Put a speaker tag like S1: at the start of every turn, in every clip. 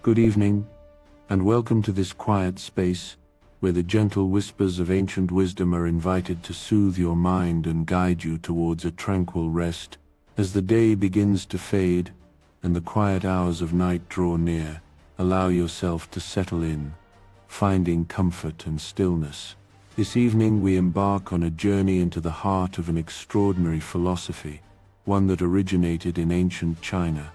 S1: Good evening, and welcome to this quiet space where the gentle whispers of ancient wisdom are invited to soothe your mind and guide you towards a tranquil rest. As the day begins to fade and the quiet hours of night draw near, allow yourself to settle in, finding comfort and stillness. This evening we embark on a journey into the heart of an extraordinary philosophy, one that originated in ancient China,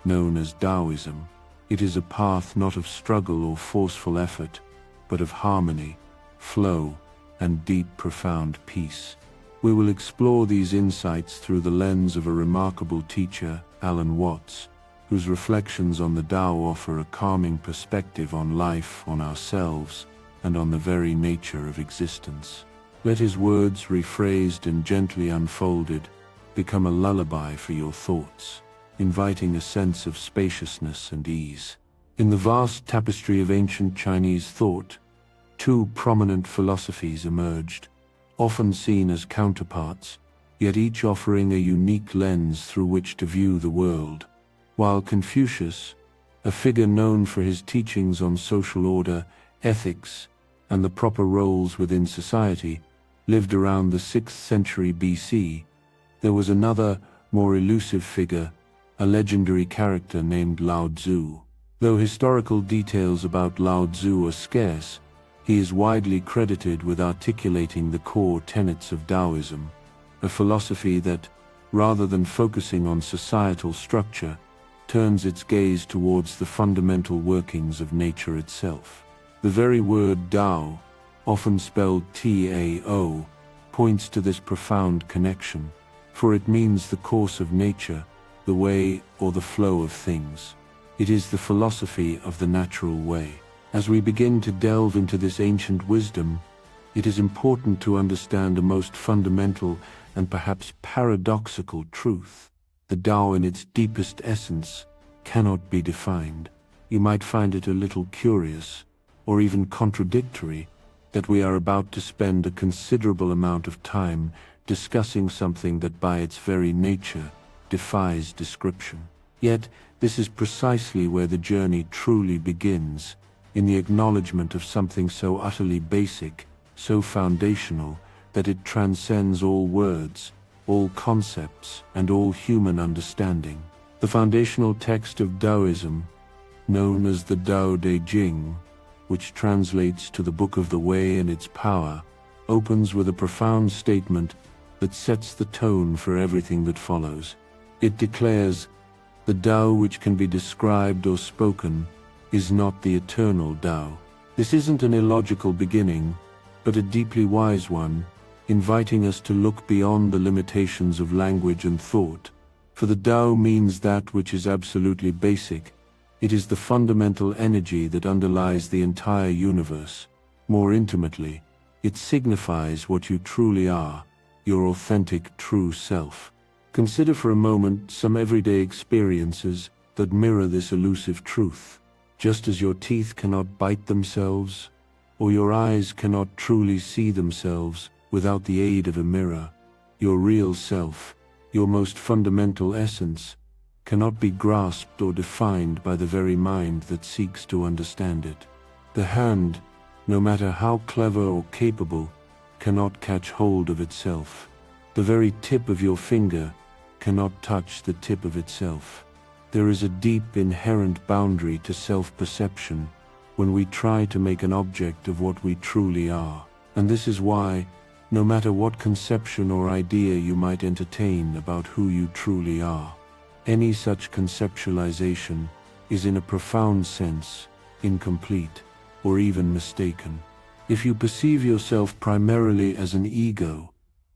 S1: known as Daoism. It is a path not of struggle or forceful effort, but of harmony, flow, and deep, profound peace. We will explore these insights through the lens of a remarkable teacher, Alan Watts, whose reflections on the Tao offer a calming perspective on life, on ourselves, and on the very nature of existence. Let his words, rephrased and gently unfolded, become a lullaby for your thoughts, inviting a sense of spaciousness and ease. In the vast tapestry of ancient Chinese thought, two prominent philosophies emerged, often seen as counterparts, yet each offering a unique lens through which to view the world. While Confucius, a figure known for his teachings on social order, ethics, and the proper roles within society, lived around the 6th century BC, there was another, more elusive figure, a legendary character named Lao Tzu. Though historical details about Lao Tzu are scarce, he is widely credited with articulating the core tenets of Daoism, a philosophy that, rather than focusing on societal structure, turns its gaze towards the fundamental workings of nature itself. The very word Tao, often spelled Tao, points to this profound connection, for it means the course of nature, the way or the flow of things. It is the philosophy of the natural way. As we begin to delve into this ancient wisdom, it is important to understand a most fundamental and perhaps paradoxical truth. The Tao in its deepest essence cannot be defined. You might find it a little curious, or even contradictory, that we are about to spend a considerable amount of time discussing something that by its very nature defies description. Yet, this is precisely where the journey truly begins, in the acknowledgement of something so utterly basic, so foundational, that it transcends all words, all concepts, and all human understanding. The foundational text of Daoism, known as the Tao Te Ching, which translates to the Book of the Way and its power, opens with a profound statement that sets the tone for everything that follows. It declares, "The Tao which can be described or spoken is not the eternal Tao." This isn't an illogical beginning, but a deeply wise one, inviting us to look beyond the limitations of language and thought. For the Tao means that which is absolutely basic. It is the fundamental energy that underlies the entire universe. More intimately, it signifies what you truly are, your authentic true self. Consider for a moment some everyday experiences that mirror this elusive truth. Just as your teeth cannot bite themselves, or your eyes cannot truly see themselves without the aid of a mirror, your real self, your most fundamental essence, cannot be grasped or defined by the very mind that seeks to understand it. The hand, no matter how clever or capable, cannot catch hold of itself. The very tip of your finger cannot touch the tip of itself. There is a deep inherent boundary to self-perception when we try to make an object of what we truly are. And this is why, no matter what conception or idea you might entertain about who you truly are, any such conceptualization is in a profound sense incomplete or even mistaken. If you perceive yourself primarily as an ego,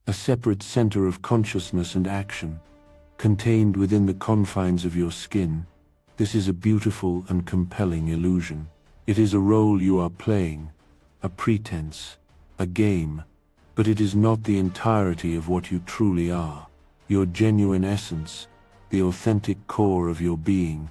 S1: a separate center of consciousness and action, contained within the confines of your skin, this is a beautiful and compelling illusion. It is a role you are playing, a pretense, a game, but it is not the entirety of what you truly are. Your genuine essence, the authentic core of your being,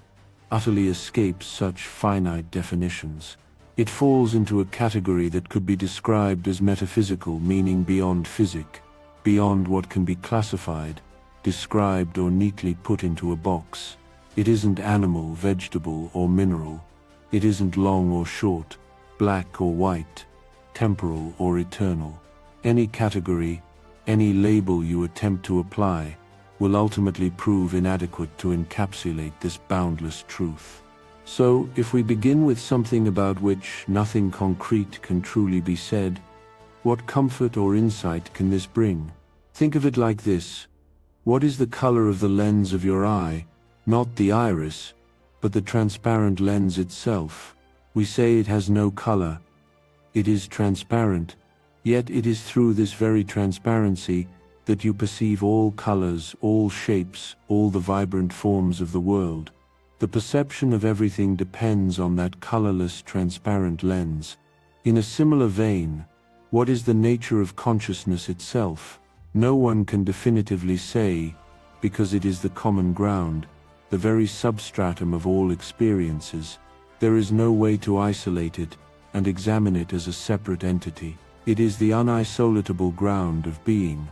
S1: utterly escapes such finite definitions. It falls into a category that could be described as metaphysical, meaning beyond physic, beyond what can be classified, described or neatly put into a box. It isn't animal, vegetable, or mineral. It isn't long or short, black or white, temporal or eternal. Any category, any label you attempt to apply, will ultimately prove inadequate to encapsulate this boundless truth. So, if we begin with something about which nothing concrete can truly be said, what comfort or insight can this bring? Think of it like this. What is the color of the lens of your eye? Not the iris, but the transparent lens itself. We say it has no color. It is transparent, yet it is through this very transparency that you perceive all colors, all shapes, all the vibrant forms of the world. The perception of everything depends on that colorless, transparent lens. In a similar vein, what is the nature of consciousness itself? No one can definitively say, because it is the common ground, the very substratum of all experiences. There is no way to isolate it and examine it as a separate entity. It is the unisolatable ground of being.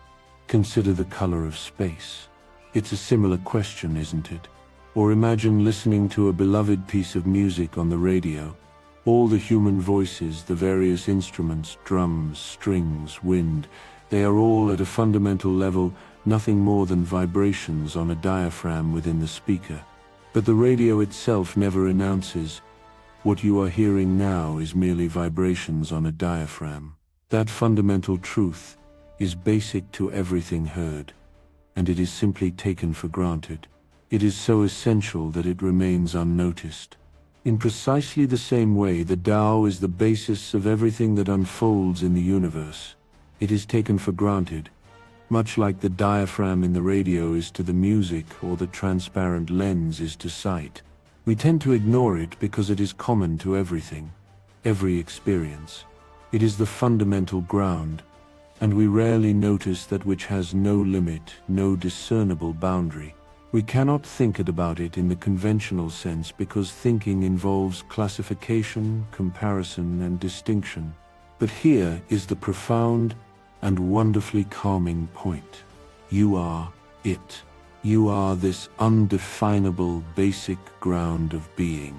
S1: Consider the color of space. It's a similar question, isn't it? Or imagine listening to a beloved piece of music on the radio. All the human voices, the various instruments, drums, strings, wind, they are all at a fundamental level nothing more than vibrations on a diaphragm within the speaker. But the radio itself never announces, what you are hearing now is merely vibrations on a diaphragm. That fundamental truth is basic to everything heard, and it is simply taken for granted. It is so essential that it remains unnoticed. In precisely the same way, the Tao is the basis of everything that unfolds in the universe. It is taken for granted, much like the diaphragm in the radio is to the music or the transparent lens is to sight. We tend to ignore it because it is common to everything, every experience. It is the fundamental ground, and we rarely notice that which has no limit, no discernible boundary. We cannot think about it in the conventional sense because thinking involves classification, comparison, and distinction. But here is the profound and wonderfully calming point. You are it. You are this undefinable basic ground of being.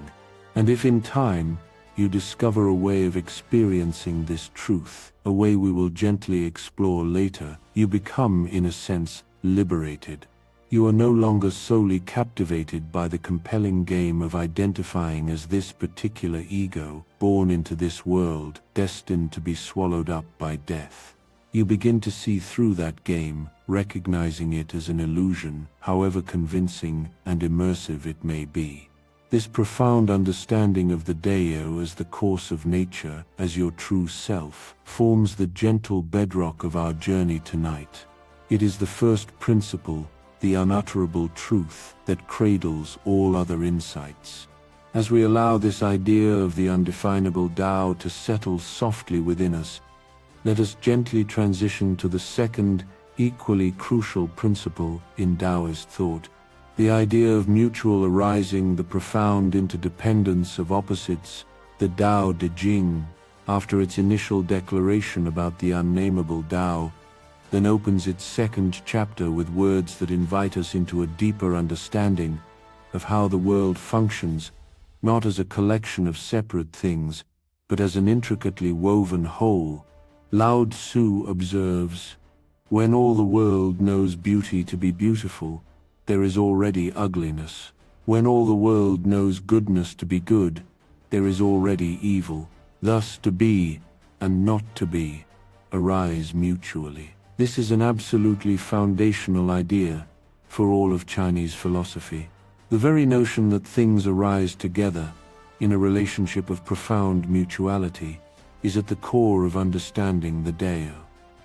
S1: And if in time you discover a way of experiencing this truth, a way we will gently explore later, you become, in a sense, liberated. You are no longer solely captivated by the compelling game of identifying as this particular ego, born into this world, destined to be swallowed up by death. You begin to see through that game, recognizing it as an illusion, however convincing and immersive it may be. This profound understanding of the Tao as the course of nature, as your true self, forms the gentle bedrock of our journey tonight. It is the first principle, the unutterable truth that cradles all other insights. As we allow this idea of the undefinable Tao to settle softly within us, let us gently transition to the second, equally crucial principle in Taoist thought, the idea of mutual arising, the profound interdependence of opposites. The Tao Te Ching, after its initial declaration about the unnameable Tao, then opens its second chapter with words that invite us into a deeper understanding of how the world functions, not as a collection of separate things, but as an intricately woven whole. Lao Tzu observes, "When all the world knows beauty to be beautiful, there is already ugliness. When all the world knows goodness to be good, there is already evil. Thus to be and not to be arise mutually." This is an absolutely foundational idea for all of Chinese philosophy. The very notion that things arise together in a relationship of profound mutuality is at the core of understanding the Tao.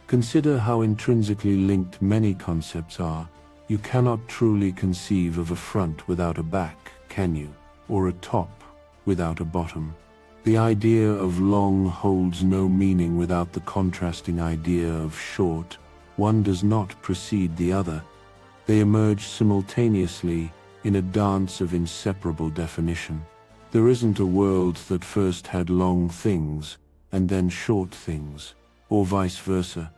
S1: Consider how intrinsically linked many concepts are. You cannot truly conceive of a front without a back, can you? Or a top without a bottom. The idea of long holds no meaning without the contrasting idea of short. One does not precede the other. They emerge simultaneously in a dance of inseparable definition. There isn't a world that first had long things and then short things, or vice versa.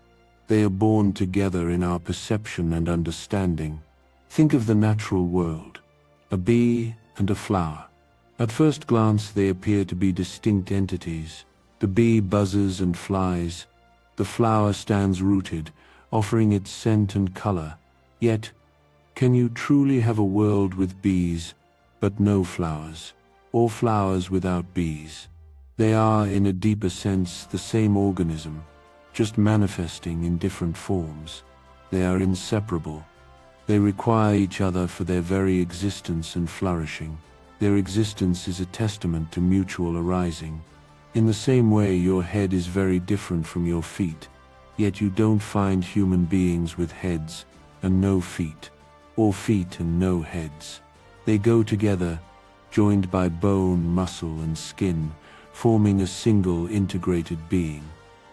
S1: They are born together in our perception and understanding. Think of the natural world, a bee and a flower. At first glance they appear to be distinct entities. The bee buzzes and flies. The flower stands rooted, offering its scent and color. Yet, can you truly have a world with bees, but no flowers, or flowers without bees? They are, in a deeper sense, the same organism, just manifesting in different forms. They are inseparable. They require each other for their very existence and flourishing. Their existence is a testament to mutual arising. In the same way, your head is very different from your feet, yet you don't find human beings with heads and no feet, or feet and no heads. They go together, joined by bone, muscle, and skin, forming a single integrated being.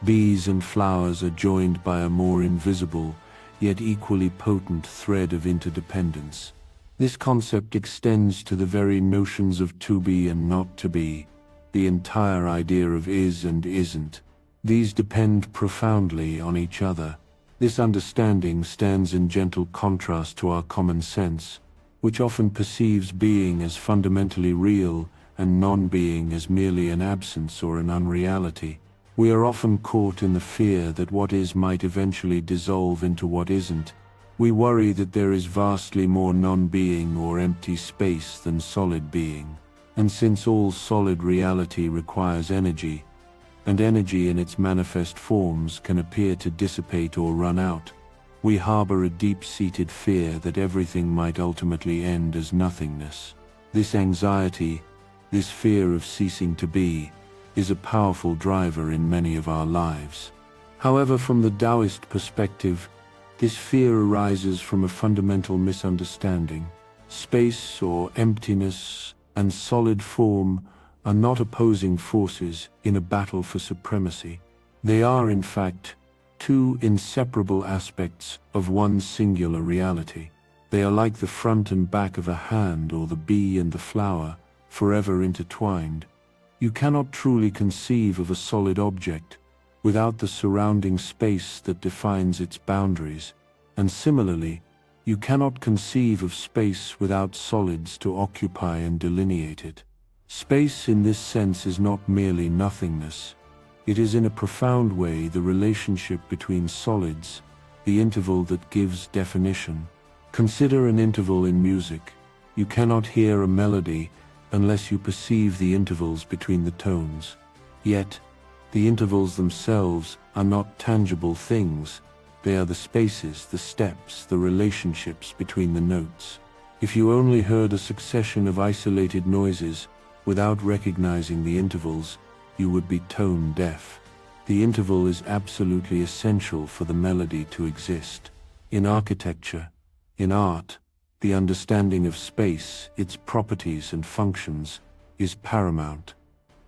S1: Bees and flowers are joined by a more invisible, yet equally potent thread of interdependence. This concept extends to the very notions of to be and not to be, the entire idea of is and isn't. These depend profoundly on each other. This understanding stands in gentle contrast to our common sense, which often perceives being as fundamentally real and non-being as merely an absence or an unreality. We are often caught in the fear that what is might eventually dissolve into what isn't. We worry that there is vastly more non-being or empty space than solid being. And since all solid reality requires energy, and energy in its manifest forms can appear to dissipate or run out, we harbor a deep-seated fear that everything might ultimately end as nothingness. This anxiety, this fear of ceasing to be, is a powerful driver in many of our lives. However, from the Taoist perspective, this fear arises from a fundamental misunderstanding. Space or emptiness and solid form are not opposing forces in a battle for supremacy. They are, in fact, two inseparable aspects of one singular reality. They are like the front and back of a hand or the bee and the flower, forever intertwined. You cannot truly conceive of a solid object without the surrounding space that defines its boundaries, and similarly, you cannot conceive of space without solids to occupy and delineate it. Space in this sense is not merely nothingness. It is in a profound way the relationship between solids, the interval that gives definition. Consider an interval in music. You cannot hear a melody unless you perceive the intervals between the tones. Yet, the intervals themselves are not tangible things. They are the spaces, the steps, the relationships between the notes. If you only heard a succession of isolated noises without recognizing the intervals, you would be tone deaf. The interval is absolutely essential for the melody to exist. In architecture, in art, the understanding of space, its properties and functions, is paramount.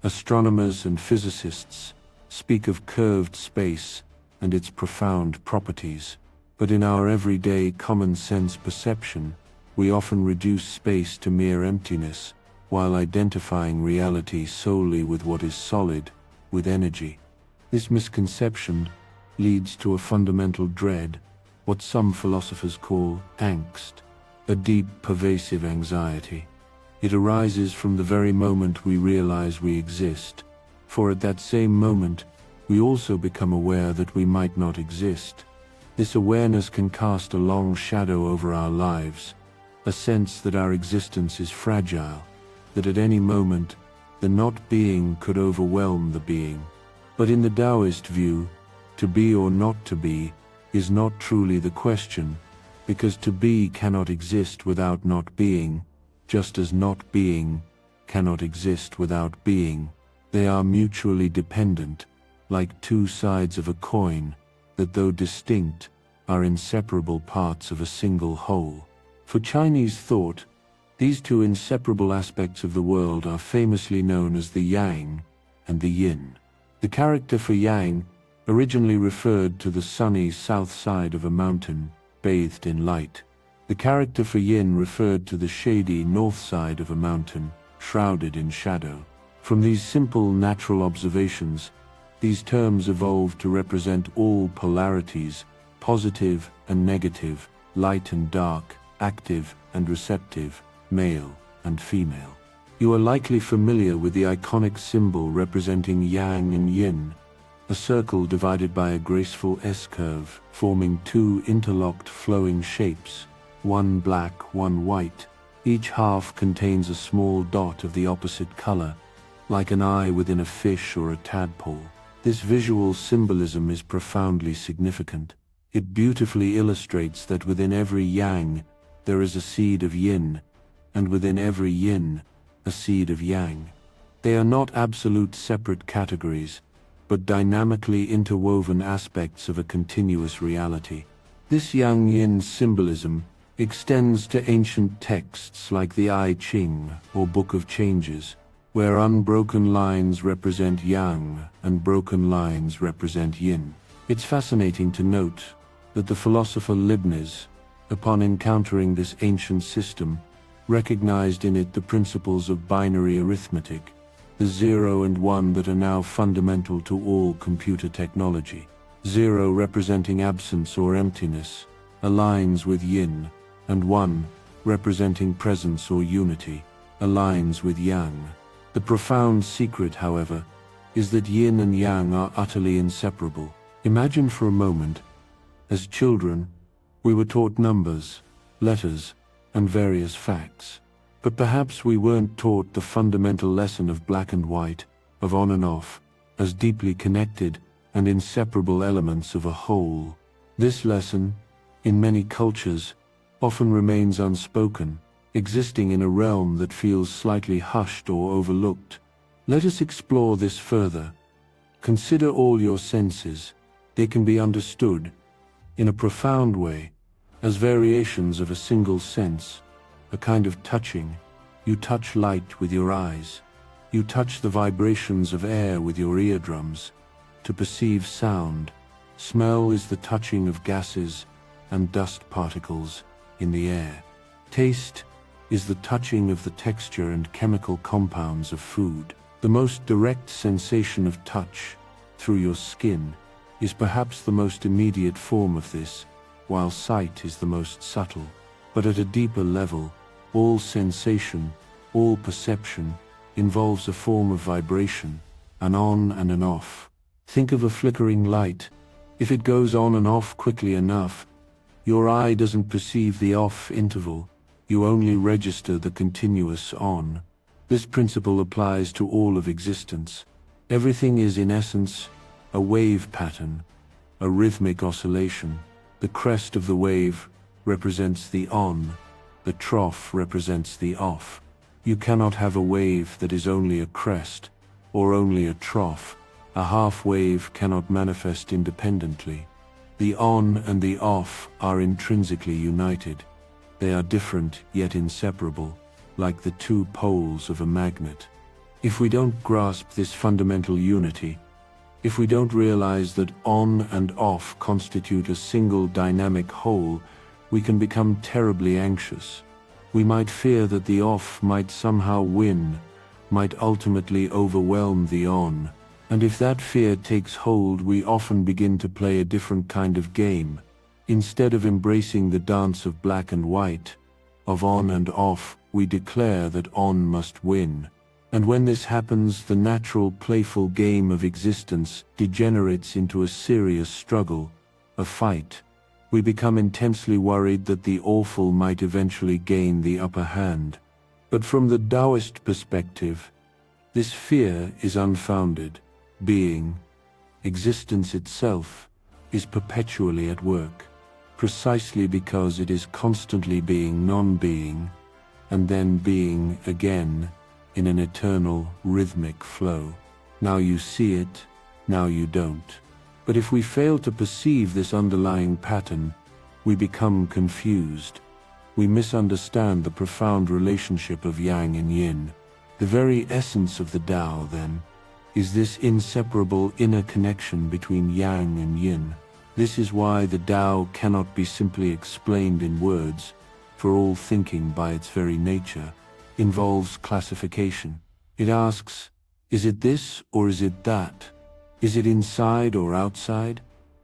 S1: Astronomers and physicists speak of curved space and its profound properties, but in our everyday common-sense perception, we often reduce space to mere emptiness, while identifying reality solely with what is solid, with energy. This misconception leads to a fundamental dread, what some philosophers call angst, a deep, pervasive anxiety. It arises from the very moment we realize we exist, for at that same moment, we also become aware that we might not exist. This awareness can cast a long shadow over our lives, a sense that our existence is fragile, that at any moment, the not-being could overwhelm the being. But in the Taoist view, to be or not to be is not truly the question, because to be cannot exist without not being, just as not being cannot exist without being. They are mutually dependent, like two sides of a coin, that though distinct, are inseparable parts of a single whole. For Chinese thought, these two inseparable aspects of the world are famously known as the yang and the yin. The character for yang originally referred to the sunny south side of a mountain, bathed in light. The character for yin referred to the shady north side of a mountain, shrouded in shadow. From these simple natural observations, these terms evolved to represent all polarities, positive and negative, light and dark, active and receptive, male and female. You are likely familiar with the iconic symbol representing yang and yin, a circle divided by a graceful S-curve, forming two interlocked flowing shapes, one black, one white. Each half contains a small dot of the opposite color, like an eye within a fish or a tadpole. This visual symbolism is profoundly significant. It beautifully illustrates that within every yang, there is a seed of yin, and within every yin, a seed of yang. They are not absolute separate categories, but dynamically interwoven aspects of a continuous reality. This yang-yin symbolism extends to ancient texts like the I Ching or Book of Changes, where unbroken lines represent yang and broken lines represent yin. It's fascinating to note that the philosopher Leibniz, upon encountering this ancient system, recognized in it the principles of binary arithmetic, the 0 and 1 that are now fundamental to all computer technology. 0 representing absence or emptiness aligns with yin, and 1, representing presence or unity, aligns with yang. The profound secret, however, is that yin and yang are utterly inseparable. Imagine for a moment, as children, we were taught numbers, letters, and various facts. But perhaps we weren't taught the fundamental lesson of black and white, of on and off, as deeply connected and inseparable elements of a whole. This lesson, in many cultures, often remains unspoken, existing in a realm that feels slightly hushed or overlooked. Let us explore this further. Consider all your senses. They can be understood, in a profound way, as variations of a single sense, a kind of touching. You touch light with your eyes. You touch the vibrations of air with your eardrums. To perceive sound, smell is the touching of gases and dust particles in the air. Taste is the touching of the texture and chemical compounds of food. The most direct sensation of touch, through your skin, is perhaps the most immediate form of this, while sight is the most subtle. But at a deeper level, all sensation, all perception, involves a form of vibration, an on and an off. Think of a flickering light. If it goes on and off quickly enough, your eye doesn't perceive the off interval, you only register the continuous on. This principle applies to all of existence. Everything is in essence a wave pattern, a rhythmic oscillation. The crest of the wave represents the on, the trough represents the off. You cannot have a wave that is only a crest, or only a trough. A half wave cannot manifest independently. The on and the off are intrinsically united. They are different yet inseparable, like the two poles of a magnet. If we don't grasp this fundamental unity, if we don't realize that on and off constitute a single dynamic whole, we can become terribly anxious. We might fear that the off might somehow win, might ultimately overwhelm the on. And if that fear takes hold, we often begin to play a different kind of game. Instead of embracing the dance of black and white, of on and off, we declare that on must win. And when this happens, the natural playful game of existence degenerates into a serious struggle, a fight. We become intensely worried that the awful might eventually gain the upper hand. But from the Taoist perspective, this fear is unfounded. Being, existence itself, is perpetually at work, precisely because it is constantly being non-being, and then being again, in an eternal rhythmic flow. Now you see it, now you don't. But if we fail to perceive this underlying pattern, we become confused. We misunderstand the profound relationship of yang and yin. The very essence of the Tao, then, is this inseparable inner connection between yang and yin. This is why the Tao cannot be simply explained in words, for all thinking by its very nature involves classification. It asks, is it this or is it that? Is it inside or outside?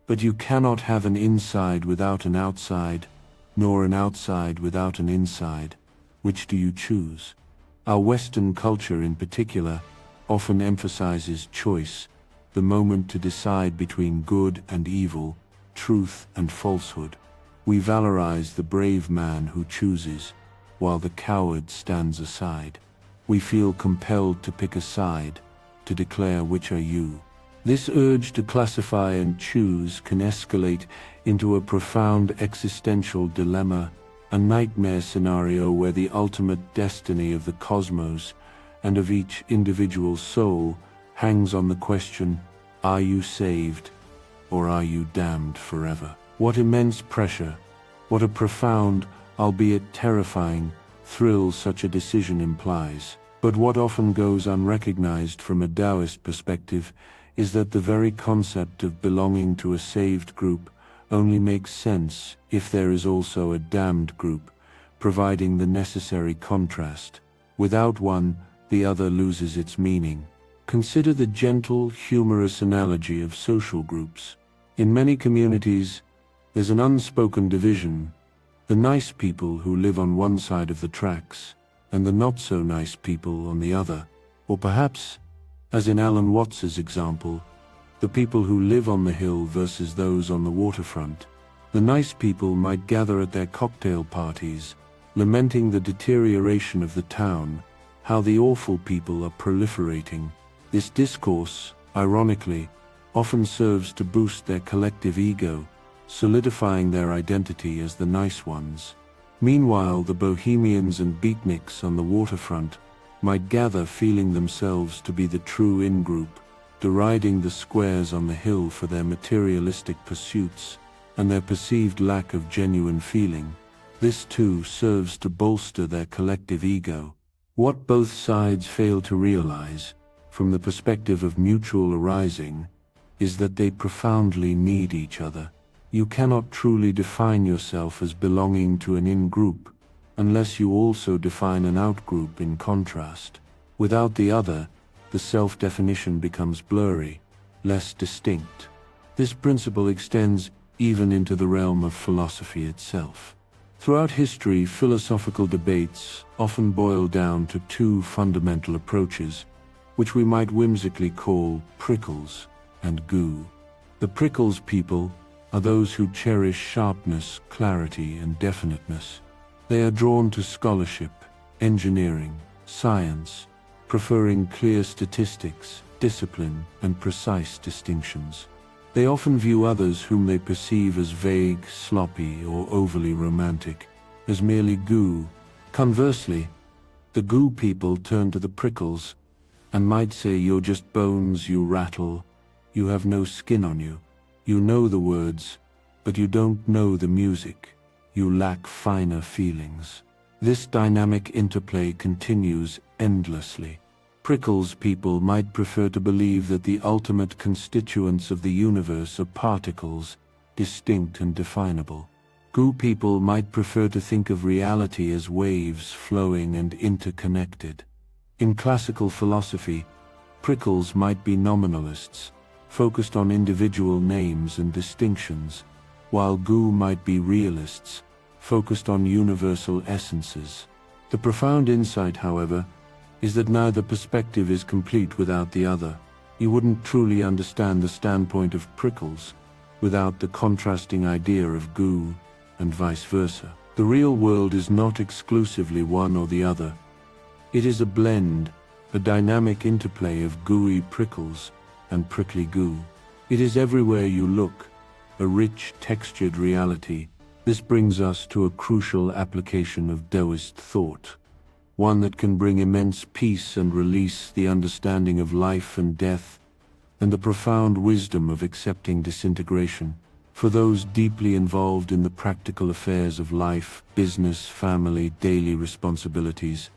S1: But you cannot have an inside without an outside, nor an outside without an inside. Which do you choose? Our Western culture in particular often emphasizes choice, the moment to decide between good and evil, truth and falsehood. We valorize the brave man who chooses, while the coward stands aside. We feel compelled to pick a side, to declare which are you. This urge to classify and choose can escalate into a profound existential dilemma, a nightmare scenario where the ultimate destiny of the cosmos and of each individual soul hangs on the question, are you saved or are you damned forever? What immense pressure, what a profound, albeit terrifying, thrill such a decision implies. But what often goes unrecognized from a Taoist perspective is that the very concept of belonging to a saved group only makes sense if there is also a damned group, providing the necessary contrast. Without one, the other loses its meaning. Consider the gentle, humorous analogy of social groups. In many communities, there's an unspoken division: the nice people who live on one side of the tracks, and the not-so-nice people on the other. Or perhaps, as in Alan Watts's example, the people who live on the hill versus those on the waterfront. The nice people might gather at their cocktail parties, lamenting the deterioration of the town, how the awful people are proliferating. This discourse, ironically, often serves to boost their collective ego, solidifying their identity as the nice ones. Meanwhile, the bohemians and beatniks on the waterfront might gather feeling themselves to be the true in-group, deriding the squares on the hill for their materialistic pursuits and their perceived lack of genuine feeling. This too serves to bolster their collective ego. What both sides fail to realize, from the perspective of mutual arising, is that they profoundly need each other. You cannot truly define yourself as belonging to an in-group unless you also define an out-group in contrast. Without the other, the self-definition becomes blurry, less distinct. This principle extends even into the realm of philosophy itself. Throughout history, philosophical debates often boil down to two fundamental approaches, which we might whimsically call prickles and goo. The prickles people are those who cherish sharpness, clarity, and definiteness. They are drawn to scholarship, engineering, science, preferring clear statistics, discipline, and precise distinctions. They often view others whom they perceive as vague, sloppy, or overly romantic as merely goo. Conversely, the goo people turn to the prickles and might say, you're just bones, you rattle, you have no skin on you. You know the words, but you don't know the music. You lack finer feelings. This dynamic interplay continues endlessly. Prickles people might prefer to believe that the ultimate constituents of the universe are particles, distinct and definable. Goo people might prefer to think of reality as waves flowing and interconnected. In classical philosophy, prickles might be nominalists, focused on individual names and distinctions, while goo might be realists, focused on universal essences. The profound insight, however, is that neither perspective is complete without the other. You wouldn't truly understand the standpoint of prickles without the contrasting idea of goo, and vice versa. The real world is not exclusively one or the other. It is a blend, a dynamic interplay of gooey prickles and prickly goo. It is everywhere you look, a rich, textured reality. This brings us to a crucial application of Daoist thought, one that can bring immense peace and release, the understanding of life and death, and the profound wisdom of accepting disintegration. For those deeply involved in the practical affairs of life, business, family, daily responsibilities,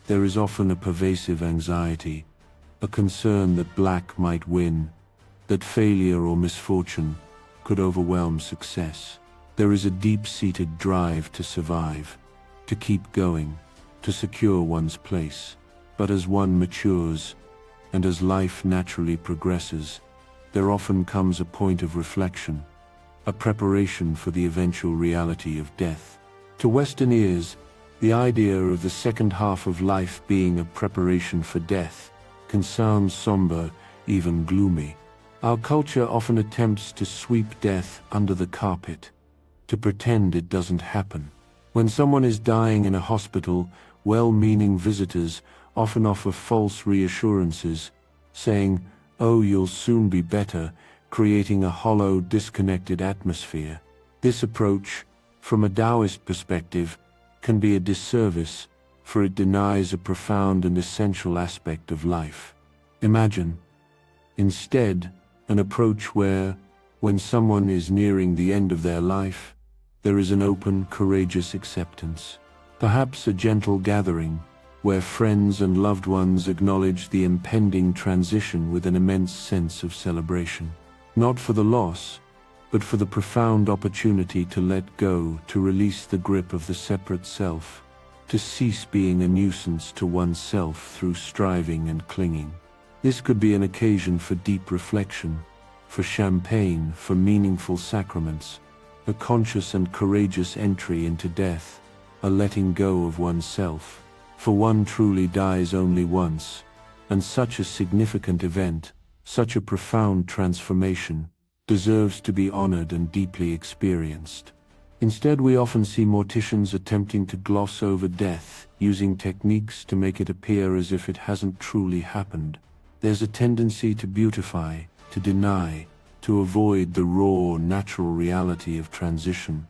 S1: there is often a pervasive anxiety, a concern that black might win, that failure or misfortune could overwhelm success. There is a deep-seated drive to survive, to keep going, to secure one's place. But as one matures, and as life naturally progresses, there often comes a point of reflection, a preparation for the eventual reality of death. To Western ears, The idea of the second half of life being a preparation for death can sound somber, even gloomy. Our culture often attempts to sweep death under the carpet, to pretend it doesn't happen. When someone is dying in a hospital, well-meaning visitors often offer false reassurances, saying, "Oh, you'll soon be better," creating a hollow, disconnected atmosphere. This approach, from a Taoist perspective, can be a disservice, for it denies a profound and essential aspect of life. Imagine, instead, an approach where, when someone is nearing the end of their life, there is an open, courageous acceptance. Perhaps a gentle gathering, where friends and loved ones acknowledge the impending transition with an immense sense of celebration. Not for the loss, but for the profound opportunity to let go, to release the grip of the separate self, to cease being a nuisance to oneself through striving and clinging. This could be an occasion for deep reflection, for champagne, for meaningful sacraments, a conscious and courageous entry into death, a letting go of oneself, for one truly dies only once, and such a significant event, such a profound transformation, deserves to be honored and deeply experienced. Instead, we often see morticians attempting to gloss over death, using techniques to make it appear as if it hasn't truly happened. There's a tendency to beautify, to deny, to avoid the raw, natural reality of transition.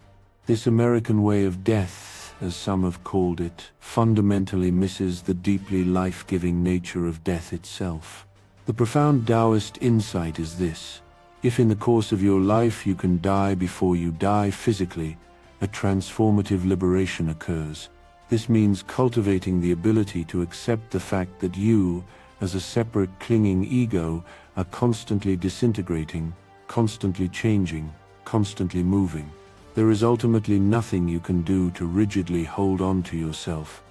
S1: This American way of death, as some have called it, fundamentally misses the deeply life-giving nature of death itself. The profound Taoist insight is this: if in the course of your life you can die before you die physically, a transformative liberation occurs. This means cultivating the ability to accept the fact that you, as a separate clinging ego, are constantly disintegrating, constantly changing, constantly moving. There is ultimately nothing you can do to rigidly hold on to yourself,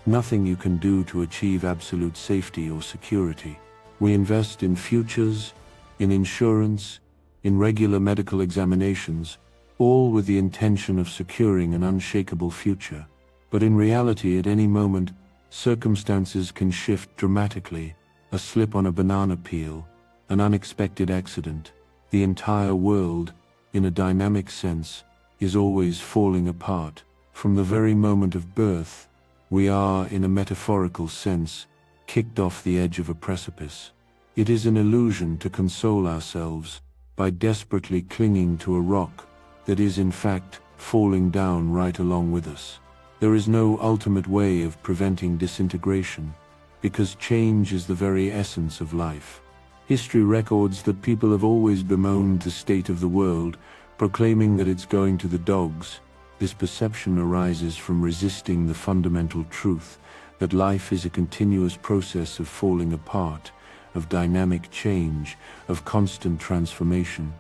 S1: nothing you can do to achieve absolute safety or security. We invest in futures, in insurance, in regular medical examinations, all with the intention of securing an unshakable future. But in reality, at any moment, circumstances can shift dramatically. A slip on a banana peel, an unexpected accident. The entire world, in a dynamic sense, is always falling apart. From the very moment of birth, we are, in a metaphorical sense, kicked off the edge of a precipice. It is an illusion to console ourselves by desperately clinging to a rock that is in fact falling down right along with us. There is no ultimate way of preventing disintegration, because change is the very essence of life. History records that people have always bemoaned the state of the world, proclaiming that it's going to the dogs. This perception arises from resisting the fundamental truth that life is a continuous process of falling apart, of dynamic change, of constant transformation.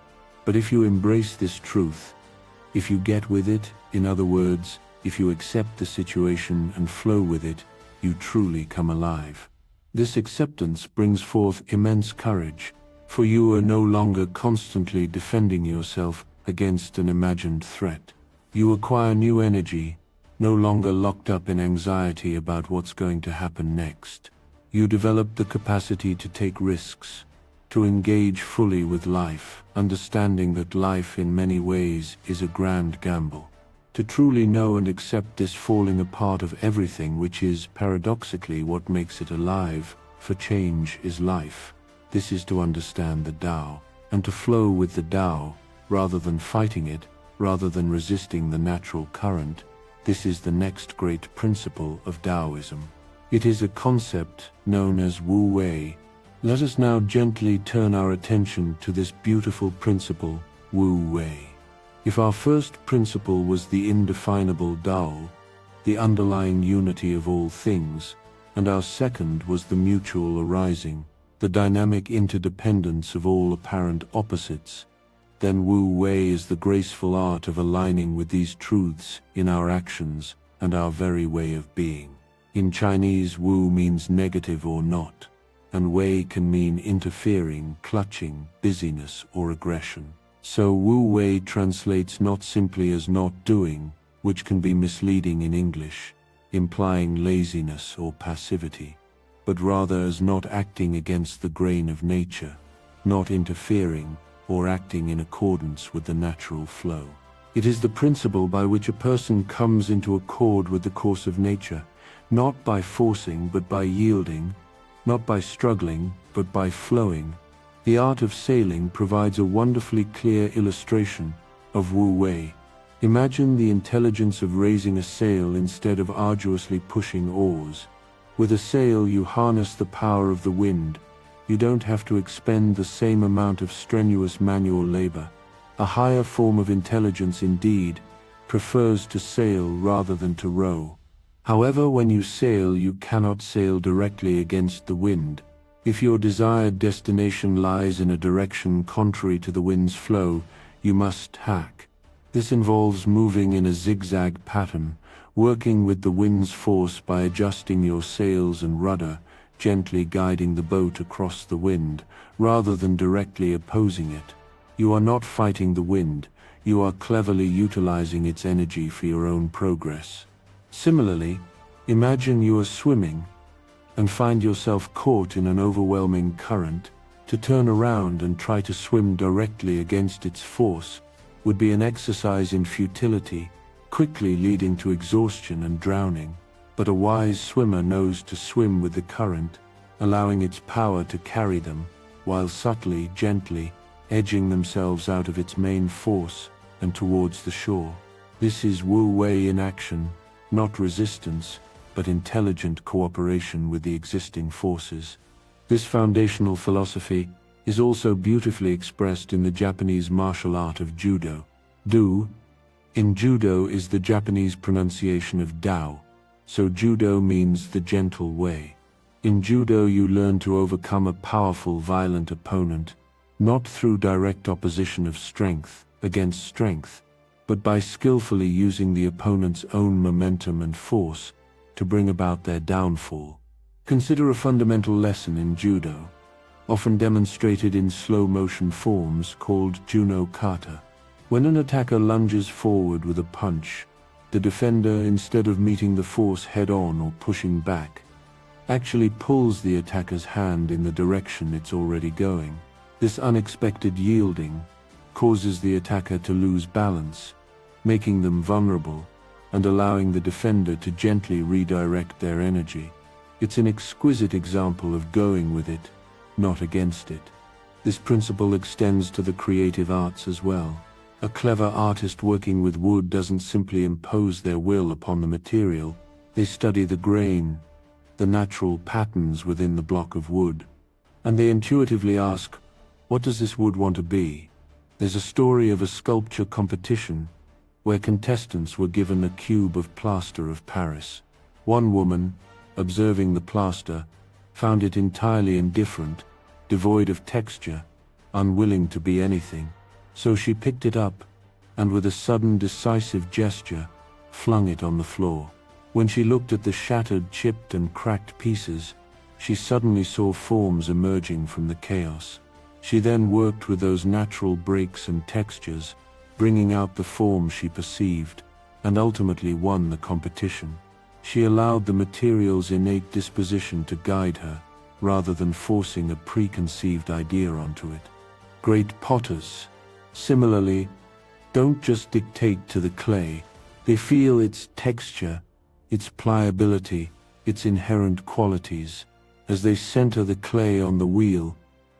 S1: But if you embrace this truth, if you get with it, in other words, if you accept the situation and flow with it, you truly come alive. This acceptance brings forth immense courage, for you are no longer constantly defending yourself against an imagined threat. You acquire new energy, no longer locked up in anxiety about what's going to happen next. You develop the capacity to take risks, to engage fully with life, understanding that life in many ways is a grand gamble. To truly know and accept this falling apart of everything, which is paradoxically what makes it alive, for change is life. This is to understand the Tao, and to flow with the Tao, rather than fighting it, rather than resisting the natural current. This is the next great principle of Daoism. It is a concept known as Wu Wei. Let us now gently turn our attention to this beautiful principle, Wu Wei. If our first principle was the indefinable Tao, the underlying unity of all things, and our second was the mutual arising, the dynamic interdependence of all apparent opposites, then Wu Wei is the graceful art of aligning with these truths in our actions and our very way of being. In Chinese, Wu means negative or not, and Wei can mean interfering, clutching, busyness, or aggression. So Wu Wei translates not simply as not doing, which can be misleading in English. implying laziness or passivity, but rather as not acting against the grain of nature, not interfering or acting in accordance with the natural flow. It is the principle by which a person comes into accord with the course of nature, not by forcing but by yielding, not by struggling but by flowing. The art of sailing provides a wonderfully clear illustration of Wu Wei. Imagine the intelligence of raising a sail instead of arduously pushing oars. With a sail you harness the power of the wind. You don't have to expend the same amount of strenuous manual labor. A higher form of intelligence indeed prefers to sail rather than to row. However, when you sail, you cannot sail directly against the wind. If your desired destination lies in a direction contrary to the wind's flow, you must tack. This involves moving in a zigzag pattern, working with the wind's force by adjusting your sails and rudder, gently guiding the boat across the wind, rather than directly opposing it. You are not fighting the wind, you are cleverly utilizing its energy for your own progress. Similarly, imagine you are swimming and find yourself caught in an overwhelming current. To turn around and try to swim directly against its force would be an exercise in futility, quickly leading to exhaustion and drowning. But a wise swimmer knows to swim with the current, allowing its power to carry them, while subtly, gently, edging themselves out of its main force and towards the shore. This is Wu Wei in action, not resistance, but intelligent cooperation with the existing forces. This foundational philosophy is also beautifully expressed in the Japanese martial art of Judo. Do in Judo is the Japanese pronunciation of Dao, so Judo means the gentle way. In Judo you learn to overcome a powerful, violent opponent, not through direct opposition of strength against strength, but by skillfully using the opponent's own momentum and force to bring about their downfall. Consider a fundamental lesson in Judo, often demonstrated in slow-motion forms called Juno Kata. When an attacker lunges forward with a punch, the defender, instead of meeting the force head-on or pushing back, actually pulls the attacker's hand in the direction it's already going. This unexpected yielding causes the attacker to lose balance, making them vulnerable and allowing the defender to gently redirect their energy. It's an exquisite example of going with it, not against it. This principle extends to the creative arts as well. A clever artist working with wood doesn't simply impose their will upon the material. They study the grain, the natural patterns within the block of wood, and they intuitively ask, what does this wood want to be? There's a story of a sculpture competition where contestants were given a cube of plaster of Paris. One woman, observing the plaster, found it entirely indifferent, devoid of texture, unwilling to be anything. So she picked it up, and with a sudden decisive gesture, flung it on the floor. When she looked at the shattered, chipped and cracked pieces, she suddenly saw forms emerging from the chaos. She then worked with those natural breaks and textures, bringing out the form she perceived, and ultimately won the competition. She allowed the material's innate disposition to guide her, rather than forcing a preconceived idea onto it. Great potters, similarly, don't just dictate to the clay. They feel its texture, its pliability, its inherent qualities. As they center the clay on the wheel,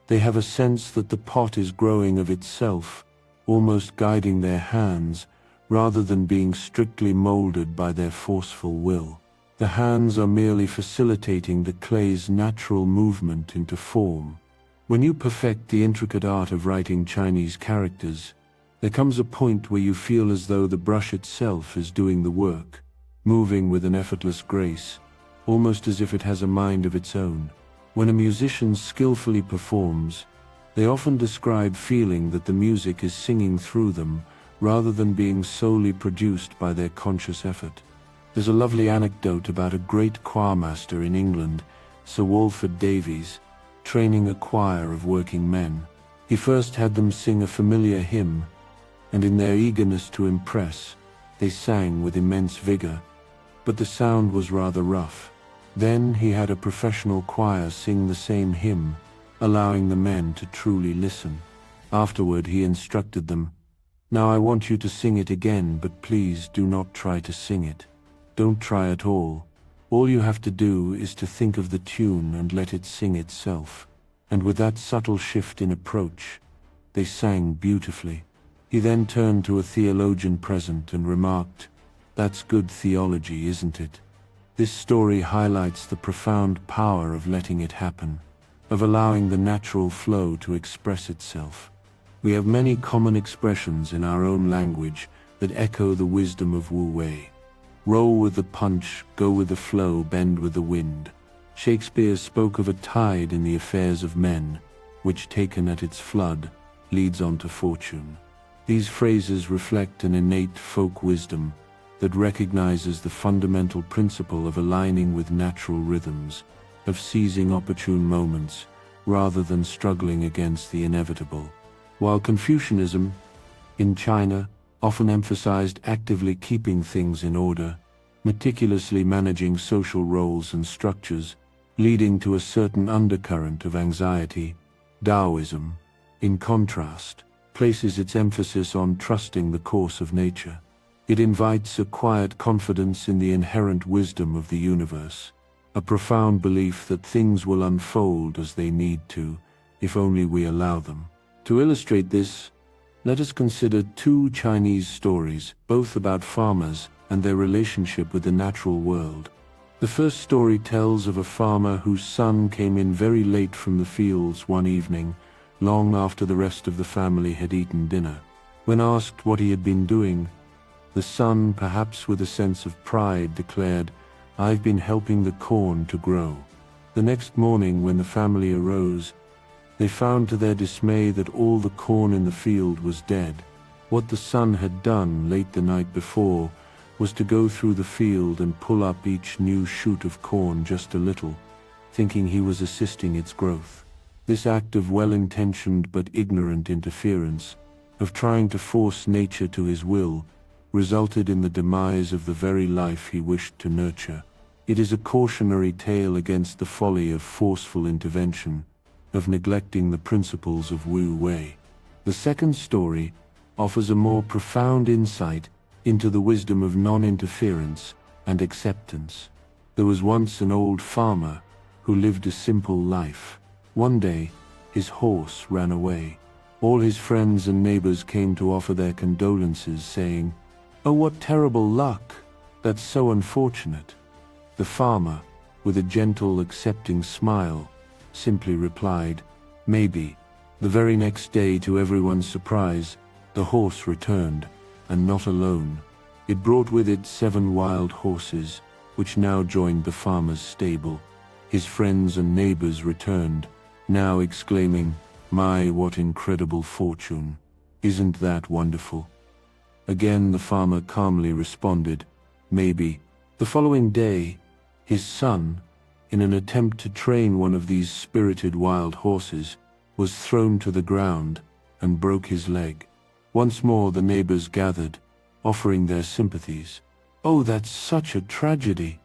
S1: they have a sense that the pot is growing of itself, almost guiding their hands, rather than being strictly molded by their forceful will. The hands are merely facilitating the clay's natural movement into form. When you perfect the intricate art of writing Chinese characters, there comes a point where you feel as though the brush itself is doing the work, moving with an effortless grace, almost as if it has a mind of its own. When a musician skillfully performs, they often describe feeling that the music is singing through them, rather than being solely produced by their conscious effort. There's a lovely anecdote about a great choirmaster in England, Sir Walford Davies, training a choir of working men. He first had them sing a familiar hymn, and in their eagerness to impress, they sang with immense vigor. but the sound was rather rough. Then he had a professional choir sing the same hymn, allowing the men to truly listen. Afterward he instructed them, "Now I want you to sing it again, but please do not try to sing it. Don't try at all. All you have to do is to think of the tune and let it sing itself." And with that subtle shift in approach, they sang beautifully. He then turned to a theologian present and remarked, "That's good theology, isn't it?" This story highlights the profound power of letting it happen, of allowing the natural flow to express itself. We have many common expressions in our own language that echo the wisdom of Wu Wei. Roll with the punch, go with the flow, bend with the wind. Shakespeare spoke of a tide in the affairs of men, which taken at its flood, leads on to fortune. These phrases reflect an innate folk wisdom that recognizes the fundamental principle of aligning with natural rhythms, of seizing opportune moments, rather than struggling against the inevitable. While Confucianism, in China, often emphasized actively keeping things in order, meticulously managing social roles and structures, leading to a certain undercurrent of anxiety, Daoism, in contrast, places its emphasis on trusting the course of nature. It invites a quiet confidence in the inherent wisdom of the universe, a profound belief that things will unfold as they need to, if only we allow them. To illustrate this, let us consider two Chinese stories, both about farmers and their relationship with the natural world. The first story tells of a farmer whose son came in very late from the fields one evening, long after the rest of the family had eaten dinner. When asked what he had been doing, the son, perhaps with a sense of pride, declared, "I've been helping the corn to grow." The next morning, when the family arose, they found to their dismay that all the corn in the field was dead. What the son had done late the night before was to go through the field and pull up each new shoot of corn just a little, thinking he was assisting its growth. This act of well-intentioned but ignorant interference, of trying to force nature to his will, resulted in the demise of the very life he wished to nurture. It is a cautionary tale against the folly of forceful intervention, of neglecting the principles of Wu Wei. The second story offers a more profound insight into the wisdom of non-interference and acceptance. There was once an old farmer who lived a simple life. One day, his horse ran away. All his friends and neighbors came to offer their condolences, saying, "Oh, what terrible luck! That's so unfortunate." The farmer, with a gentle, accepting smile, simply replied, "Maybe." The very next day, to everyone's surprise, the horse returned, and not alone. It brought with it 7 wild horses, which now joined the farmer's stable. His friends and neighbors returned, now exclaiming, "My, what incredible fortune! Isn't that wonderful?" Again the farmer calmly responded, "Maybe." The following day, his son, in an attempt to train one of these spirited wild horses, was thrown to the ground and broke his leg. Once more the neighbors gathered, offering their sympathies. "Oh, that's such a tragedy.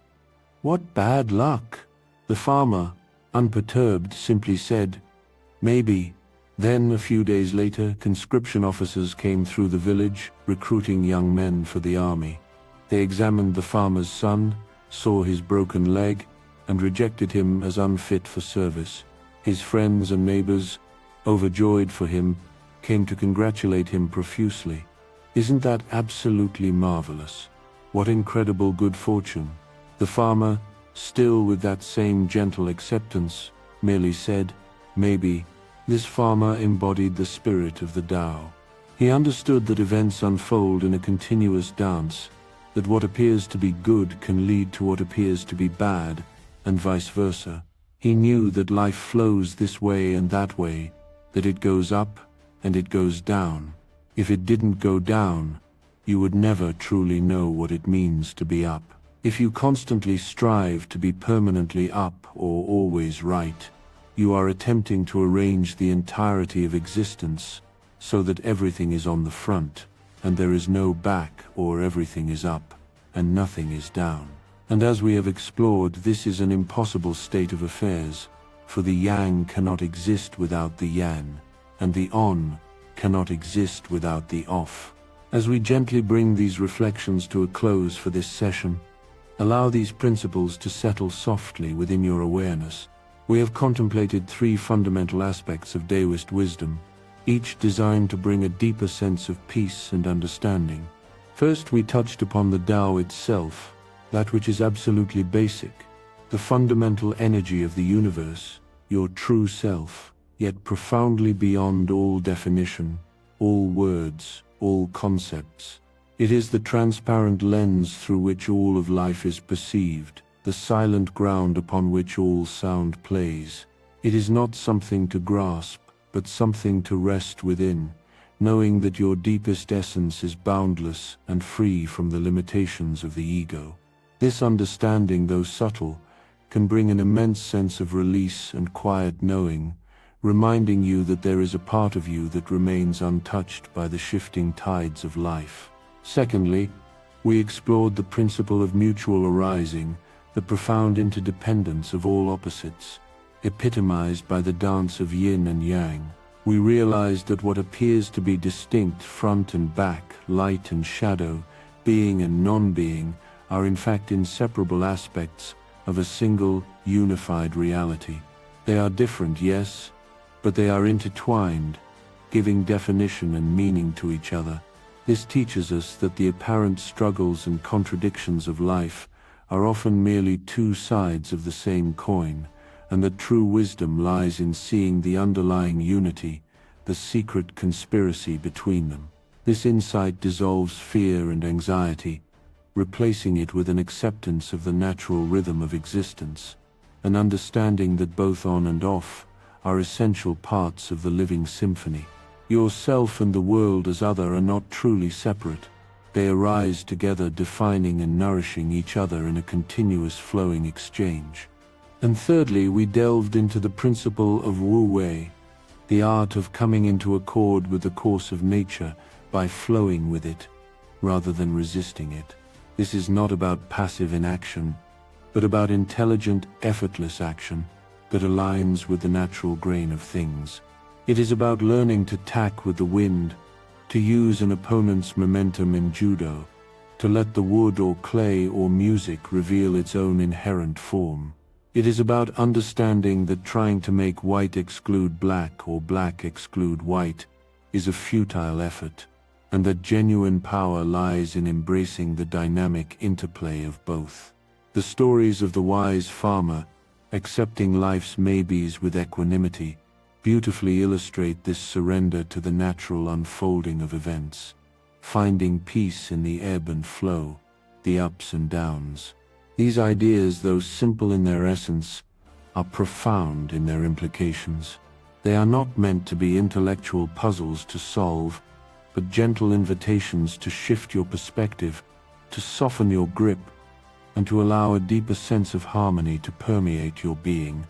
S1: What bad luck." The farmer, unperturbed, simply said, "Maybe." Then, a few days later, conscription officers came through the village, recruiting young men for the army. They examined the farmer's son, saw his broken leg, and rejected him as unfit for service. His friends and neighbors, overjoyed for him, came to congratulate him profusely. Isn't that absolutely marvelous? What incredible good fortune! The farmer, still with that same gentle acceptance, merely said, "Maybe." This farmer embodied the spirit of the Tao. He understood that events unfold in a continuous dance, that what appears to be good can lead to what appears to be bad, and vice versa. He knew that life flows this way and that way, that it goes up and it goes down. If it didn't go down, you would never truly know what it means to be up. If you constantly strive to be permanently up or always right, you are attempting to arrange the entirety of existence so that everything is on the front, and there is no back, or everything is up, and nothing is down. And as we have explored, this is an impossible state of affairs, for the yang cannot exist without the yan, and the on cannot exist without the off. As we gently bring these reflections to a close for this session, allow these principles to settle softly within your awareness. We have contemplated three fundamental aspects of Daoist wisdom, each designed to bring a deeper sense of peace and understanding. First, we touched upon the Tao itself, that which is absolutely basic, the fundamental energy of the universe, your true self, yet profoundly beyond all definition, all words, all concepts. It is the transparent lens through which all of life is perceived, the silent ground upon which all sound plays. It is not something to grasp, but something to rest within, knowing that your deepest essence is boundless and free from the limitations of the ego. This understanding, though subtle, can bring an immense sense of release and quiet knowing, reminding you that there is a part of you that remains untouched by the shifting tides of life. Secondly, we explored the principle of mutual arising, the profound interdependence of all opposites, epitomized by the dance of yin and yang. We realized that what appears to be distinct front and back, light and shadow, being and non-being, are in fact inseparable aspects of a single, unified reality. They are different, yes, but they are intertwined, giving definition and meaning to each other. This teaches us that the apparent struggles and contradictions of life are often merely two sides of the same coin, and that true wisdom lies in seeing the underlying unity, the secret conspiracy between them. This insight dissolves fear and anxiety, replacing it with an acceptance of the natural rhythm of existence, an understanding that both on and off are essential parts of the living symphony. Yourself and the world as other are not truly separate. They arise together, defining and nourishing each other in a continuous flowing exchange. And thirdly, we delved into the principle of Wu Wei, the art of coming into accord with the course of nature by flowing with it, rather than resisting it. This is not about passive inaction, but about intelligent, effortless action that aligns with the natural grain of things. It is about learning to tack with the wind, to use an opponent's momentum in judo, to let the wood or clay or music reveal its own inherent form. It is about understanding that trying to make white exclude black or black exclude white is a futile effort, and that genuine power lies in embracing the dynamic interplay of both. The stories of the wise farmer, accepting life's maybes with equanimity, beautifully illustrate this surrender to the natural unfolding of events, finding peace in the ebb and flow, the ups and downs. These ideas, though simple in their essence, are profound in their implications. They are not meant to be intellectual puzzles to solve, but gentle invitations to shift your perspective, to soften your grip, and to allow a deeper sense of harmony to permeate your being.